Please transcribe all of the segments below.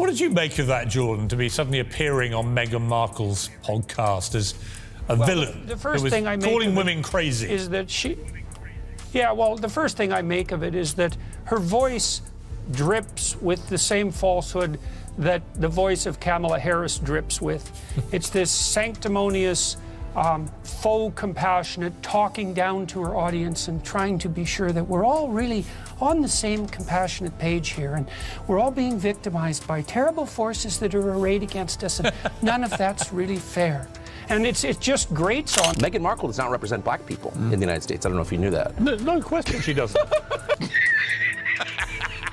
What did you make of that, Jordan, to be suddenly appearing on Meghan Markle's podcast as a villain? The first who was thing I make calling of women it crazy is that she. Yeah, well, the first thing I make of it is that her voice drips with the same falsehood that the voice of Kamala Harris drips with. It's this sanctimonious, faux compassionate, talking down to her audience and trying to be sure that we're all really on the same compassionate page here, and we're all being victimized by terrible forces that are arrayed against us, and none of that's really fair. And it just grates on. Meghan Markle does not represent black people in the United States. I don't know if you knew that. No question she doesn't.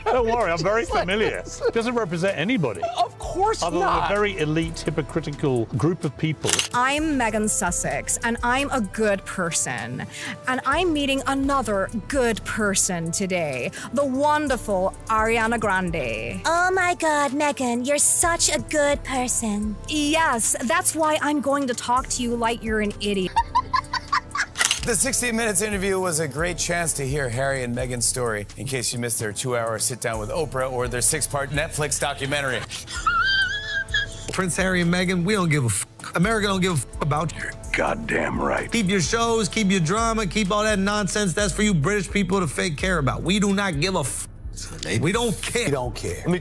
Don't worry, I'm very familiar. Doesn't represent anybody. Of course other not. than a very elite, hypocritical group of people. I'm Megan Sussex, and I'm a good person. And I'm meeting another good person today, the wonderful Ariana Grande. Oh my God, Megan, you're such a good person. Yes, that's why I'm going to talk to you like you're an idiot. The 60 Minutes interview was a great chance to hear Harry and Meghan's story, in case you missed their 2-hour sit-down with Oprah or their 6-part Netflix documentary. Prince Harry and Meghan, we don't give a f***. America don't give a f*** about you. Goddamn right. Keep your shows, keep your drama, keep all that nonsense. That's for you British people to fake care about. We do not give a f***. We don't care. We don't care. Let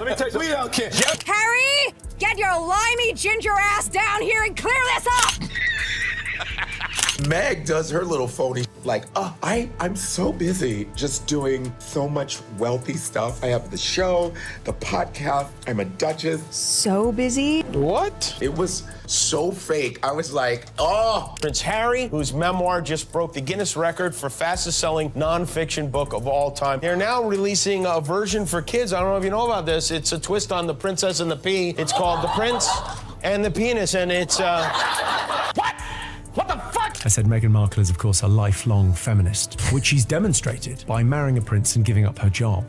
me tell you, we don't care. Harry, get your limey ginger ass down here and clear this up! Meg does her little phony, like, I'm so busy just doing so much wealthy stuff. I have the show, the podcast, I'm a duchess. So busy? What? It was so fake. I was like, oh. Prince Harry, whose memoir just broke the Guinness record for fastest selling nonfiction book of all time. They're now releasing a version for kids. I don't know if you know about this. It's a twist on The Princess and the Pea. It's called The Prince and the Penis, and it's, What? What the fuck? I said Meghan Markle is, of course, a lifelong feminist, which she's demonstrated by marrying a prince and giving up her job.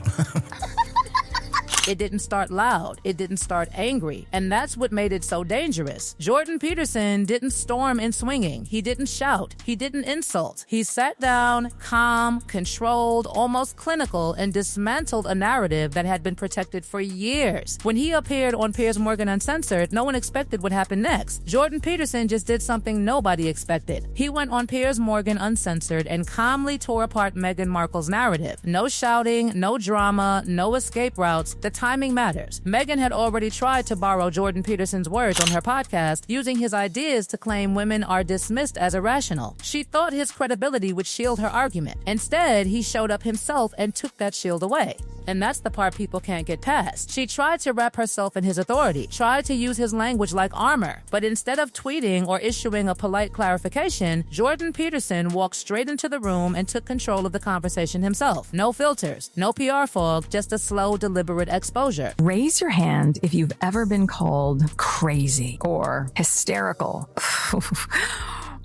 It didn't start loud. It didn't start angry. And that's what made it so dangerous. Jordan Peterson didn't storm in swinging. He didn't shout. He didn't insult. He sat down, calm, controlled, almost clinical, and dismantled a narrative that had been protected for years. When he appeared on Piers Morgan Uncensored, no one expected what happened next. Jordan Peterson just did something nobody expected. He went on Piers Morgan Uncensored and calmly tore apart Meghan Markle's narrative. No shouting, no drama, no escape routes. The timing matters. Meghan had already tried to borrow Jordan Peterson's words on her podcast, using his ideas to claim women are dismissed as irrational. She thought his credibility would shield her argument. Instead, he showed up himself and took that shield away. And that's the part people can't get past. She tried to wrap herself in his authority, tried to use his language like armor. But instead of tweeting or issuing a polite clarification, Jordan Peterson walked straight into the room and took control of the conversation himself. No filters, no PR fog, just a slow, deliberate exposure. Raise your hand if you've ever been called crazy or hysterical.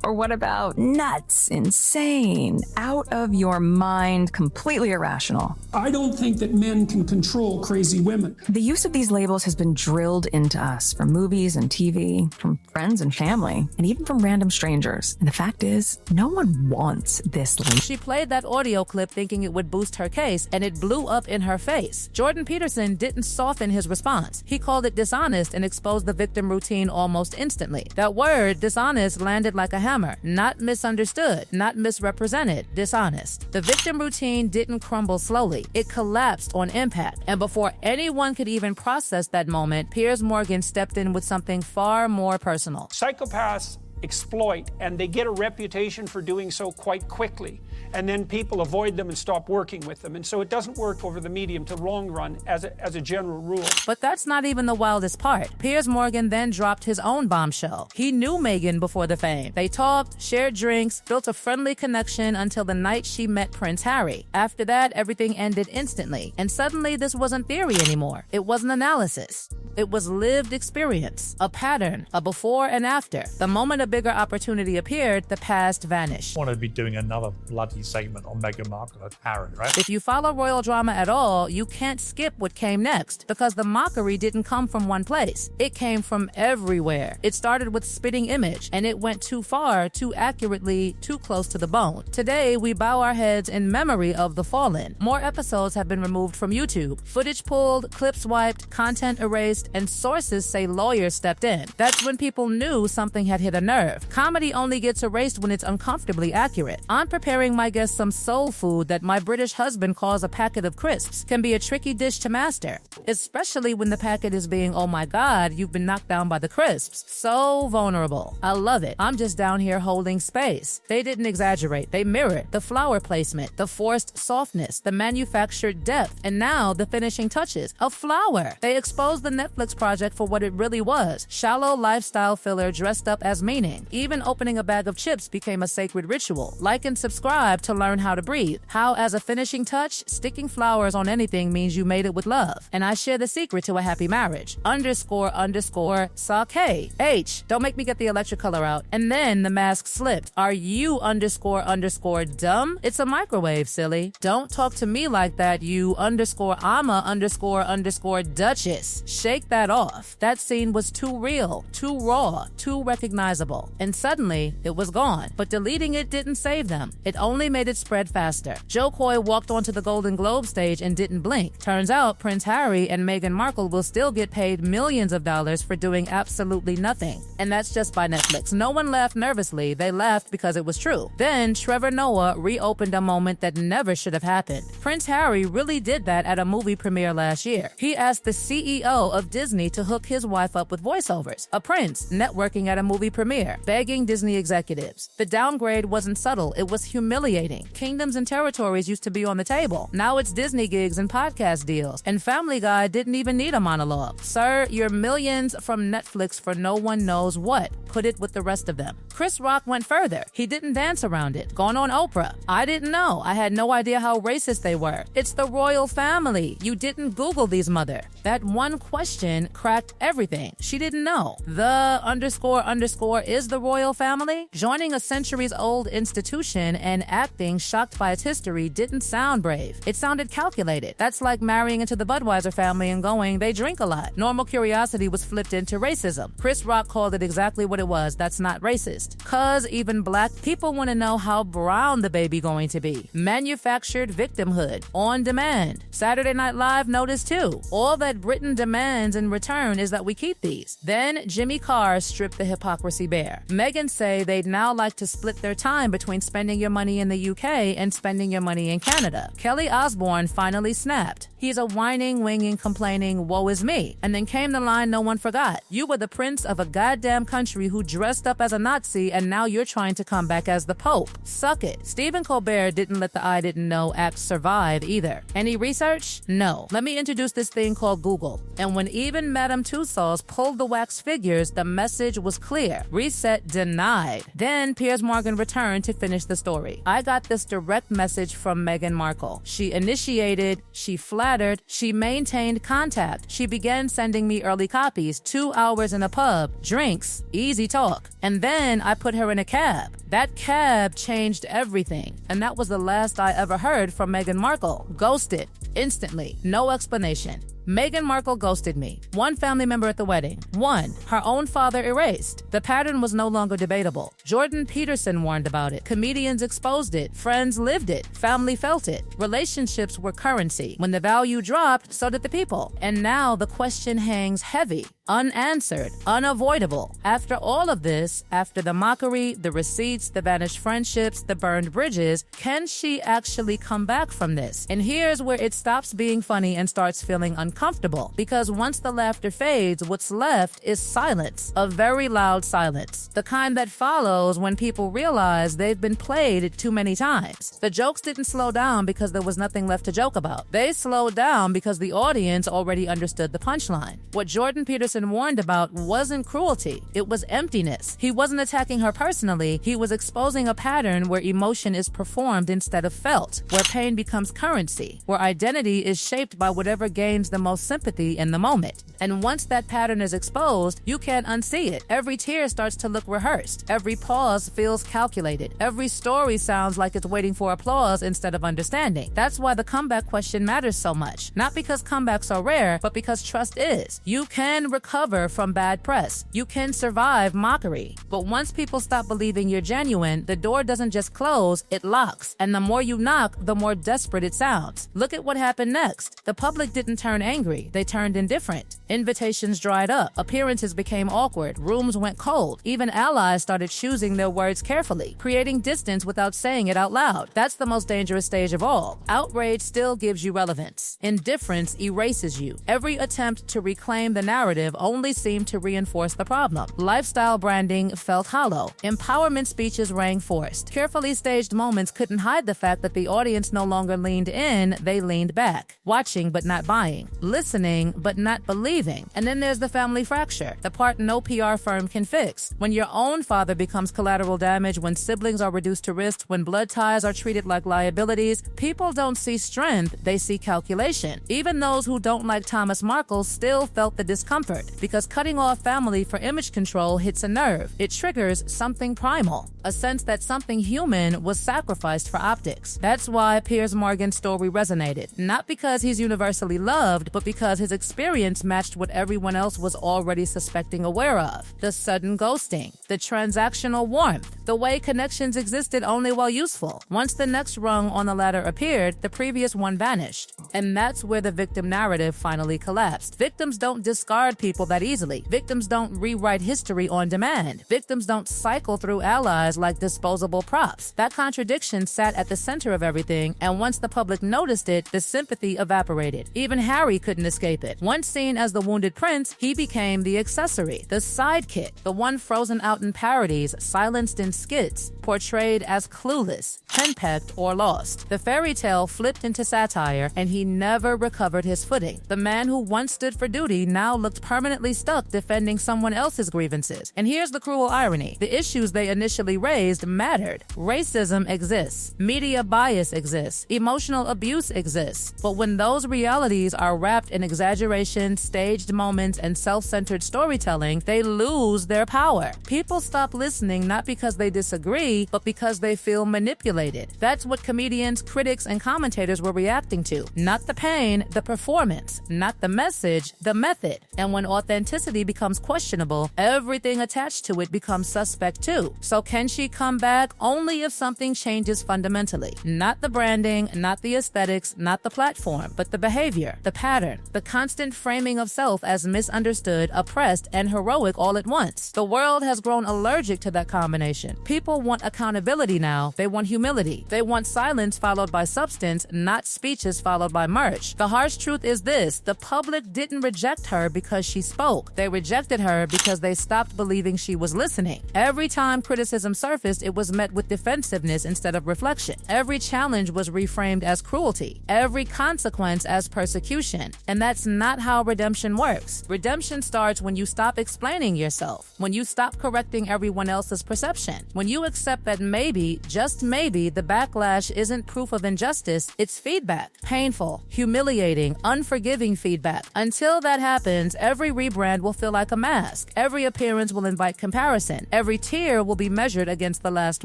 Or what about nuts, insane, out of your mind, completely irrational? I don't think that men can control crazy women. The use of these labels has been drilled into us from movies and TV, from friends and family, and even from random strangers. And the fact is, no one wants this label. She played that audio clip thinking it would boost her case, and it blew up in her face. Jordan Peterson didn't soften his response. He called it dishonest and exposed the victim routine almost instantly. That word, dishonest, landed like a hammer. Not misunderstood, not misrepresented, dishonest. The victim routine didn't crumble slowly. It collapsed on impact. And before anyone could even process that moment, Piers Morgan stepped in with something far more personal. Psychopaths exploit, and they get a reputation for doing so quite quickly. And then people avoid them and stop working with them. And so it doesn't work over the medium to long run as a general rule. But that's not even the wildest part. Piers Morgan then dropped his own bombshell. He knew Meghan before the fame. They talked, shared drinks, built a friendly connection until the night she met Prince Harry. After that, everything ended instantly. And suddenly, this wasn't theory anymore. It wasn't analysis. It was lived experience, a pattern, a before and after. The moment a bigger opportunity appeared, the past vanished. I want to be doing another bloody segment on Meghan Markle and Harry, right? If you follow royal drama at all, you can't skip what came next, because the mockery didn't come from one place. It came from everywhere. It started with spitting image, and it went too far, too accurately, too close to the bone. Today, we bow our heads in memory of the fallen. More episodes have been removed from YouTube. Footage pulled, clips wiped, content erased, and sources say lawyers stepped in. That's when people knew something had hit a nerve. Comedy only gets erased when it's uncomfortably accurate. I'm preparing my guests some soul food that my British husband calls a packet of crisps. Can be a tricky dish to master, especially when the packet is being, oh my God, you've been knocked down by the crisps. So vulnerable. I love it. I'm just down here holding space. They didn't exaggerate. They mirrored the flower placement, the forced softness, the manufactured depth, and now the finishing touches. A flower. They exposed the Netflix project for what it really was. Shallow lifestyle filler dressed up as meaning. Even opening a bag of chips became a sacred ritual. Like and subscribe to learn how to breathe. How, as a finishing touch, sticking flowers on anything means you made it with love. And I share the secret to a happy marriage. _ sake. H. Don't make me get the electric color out. And then the mask slipped. Are you _ dumb? It's a microwave, silly. Don't talk to me like that, you _ Duchess. Shake that off. That scene was too real, too raw, too recognizable. And suddenly, it was gone. But deleting it didn't save them. It only made it spread faster. Joe Coy walked onto the Golden Globe stage and didn't blink. Turns out Prince Harry and Meghan Markle will still get paid millions of dollars for doing absolutely nothing. And that's just by Netflix. No one laughed nervously. They laughed because it was true. Then Trevor Noah reopened a moment that never should have happened. Prince Harry really did that at a movie premiere last year. He asked the CEO of Disney to hook his wife up with voiceovers. A prince networking at a movie premiere, begging Disney executives. The downgrade wasn't subtle, it was humiliating. Kingdoms and territories used to be on the table. Now it's Disney gigs and podcast deals. And Family Guy didn't even need a monologue. Sir, you're millions from Netflix for no one knows what. Put it with the rest of them. Chris Rock went further. He didn't dance around it. Gone on Oprah. I didn't know. I had no idea how racist they were. It's the royal family. You didn't Google these mother. That one question cracked everything. She didn't know. The _ is the royal family? Joining a centuries-old institution and acting shocked by its history didn't sound brave. It sounded calculated. That's like marrying into the Budweiser family and going, they drink a lot. Normal curiosity was flipped into racism. Chris Rock called it exactly what it was. That's not racist. Cause even black people want to know how brown the baby going to be. Manufactured victimhood. On demand. Saturday Night Live noticed too. All that Britain demands in return is that we keep these. Then Jimmy Carr stripped the hypocrisy bare. Meghan say they'd now like to split their time between spending your money in the UK and spending your money in Canada. Kelly Osbourne finally snapped. He's a whining, winging, complaining, woe is me. And then came the line no one forgot. You were the prince of a goddamn country who dressed up as a Nazi and now you're trying to come back as the Pope. Suck it. Stephen Colbert didn't let the I didn't know act survive either. Any research? No. Let me introduce this thing called Google. And when even Madame Tussauds pulled the wax figures, the message was clear. Reset denied. Then Piers Morgan returned to finish the story. I got this direct message from Meghan Markle. She initiated, she flattered, she maintained contact. She began sending me early copies, 2 hours in a pub, drinks, easy talk. And then I put her in a cab. That cab changed everything. And that was the last I ever heard from Meghan Markle. Ghosted. Instantly. No explanation. Meghan Markle ghosted me. One family member at the wedding. One, her own father erased. The pattern was no longer debatable. Jordan Peterson warned about it. Comedians exposed it. Friends lived it. Family felt it. Relationships were currency. When the value dropped, so did the people. And now the question hangs heavy, unanswered, unavoidable. After all of this, after the mockery, the receipts, the vanished friendships, the burned bridges, can she actually come back from this? And here's where it stops being funny and starts feeling uncomfortable. Because once the laughter fades, what's left is silence. A very loud silence. The kind that follows when people realize they've been played too many times. The jokes didn't slow down because there was nothing left to joke about. They slowed down because the audience already understood the punchline. What Jordan Peterson Peterson warned about wasn't cruelty, it was emptiness. He wasn't attacking her personally, he was exposing a pattern where emotion is performed instead of felt, where pain becomes currency, where identity is shaped by whatever gains the most sympathy in the moment. And once that pattern is exposed, you can't unsee it. Every tear starts to look rehearsed. Every pause feels calculated. Every story sounds like it's waiting for applause instead of understanding. That's why the comeback question matters so much. Not because comebacks are rare, but because trust is. You can recover from bad press. You can survive mockery. But once people stop believing you're genuine, the door doesn't just close, it locks. And the more you knock, the more desperate it sounds. Look at what happened next. The public didn't turn angry, they turned indifferent. Invitations dried up, appearances became awkward, rooms went cold. Even allies started choosing their words carefully, creating distance without saying it out loud. That's the most dangerous stage of all. Outrage still gives you relevance. Indifference erases you. Every attempt to reclaim the narrative only seemed to reinforce the problem. Lifestyle branding felt hollow. Empowerment speeches rang forced. Carefully staged moments couldn't hide the fact that the audience no longer leaned in, they leaned back. Watching but not buying. Listening but not believing. And then there's the family fracture, the part no PR firm can fix. When your own father becomes collateral damage, when siblings are reduced to risk, when blood ties are treated like liabilities, people don't see strength, they see calculation. Even those who don't like Thomas Markle still felt the discomfort, because cutting off family for image control hits a nerve. It triggers something primal, a sense that something human was sacrificed for optics. That's why Piers Morgan's story resonated, not because he's universally loved, but because his experience matched what everyone else was already suspecting aware of. The sudden ghosting, the transactional warmth, the way connections existed only while useful. Once the next rung on the ladder appeared, the previous one vanished. And that's where the victim narrative finally collapsed. Victims don't discard people that easily. Victims don't rewrite history on demand. Victims don't cycle through allies like disposable props. That contradiction sat at the center of everything, and once the public noticed it, the sympathy evaporated. Even Harry couldn't escape it. Once seen as the wounded prince, he became the accessory, the sidekick, the one frozen out in parodies, silenced in skits, portrayed as clueless, henpecked, or lost. The fairy tale flipped into satire, and he never recovered his footing. The man who once stood for duty now looked permanently stuck defending someone else's grievances. And here's the cruel irony. The issues they initially raised mattered. Racism exists. Media bias exists. Emotional abuse exists. But when those realities are wrapped in exaggeration, staged moments, and self-centered storytelling, they lose their power. People stop listening not because they disagree, but because they feel manipulated. That's what comedians, critics, and commentators were reacting to. Not the pain, the performance. Not the message, the method. And when authenticity becomes questionable, everything attached to it becomes suspect too. So can she come back? Only if something changes fundamentally. Not the branding, not the aesthetics, not the platform, but the behavior, the pattern, the constant framing of self as misunderstood, oppressed, and heroic all at once. The world has grown allergic to that combination. People want accountability now. They want humility. They want silence followed by substance, not speeches followed by merch. The harsh truth is this: the public didn't reject her because she spoke. They rejected her because they stopped believing she was listening. Every time criticism surfaced, it was met with defensiveness instead of reflection. Every challenge was reframed as cruelty. Every consequence as persecution. And that's not how redemption works. Redemption starts when you stop explaining yourself, when you stop correcting everyone else's perception, when you accept that maybe, just maybe, the backlash isn't proof of injustice, it's feedback. Painful, humiliating, unforgiving feedback. Until that happens, every rebrand will feel like a mask. Every appearance will invite comparison. Every tear will be measured against the last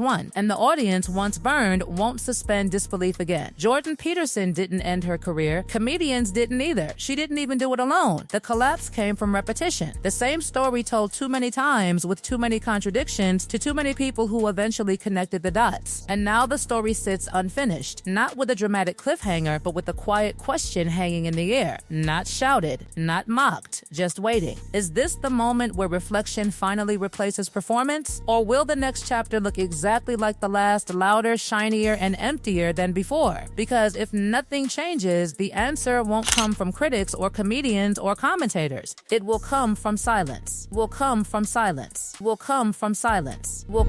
one. And the audience, once burned, won't suspend disbelief again. Jordan Peterson didn't end her career. Comedians didn't either. She didn't even do it alone. The collapse came from repetition. The same story told too many times with too many contradictions to too many people who eventually connected the dots. And now the story sits unfinished, not with a dramatic cliffhanger, but with a quiet question hanging in the air. Not shouted, not mocked, just waiting. Is this the moment where reflection finally replaces performance? Or will the next chapter look exactly like the last, louder, shinier, and emptier than before? Because if nothing changes, the answer won't come from critics or comedians or commentators. It will come from silence. Will come from silence. Will come from silence. Will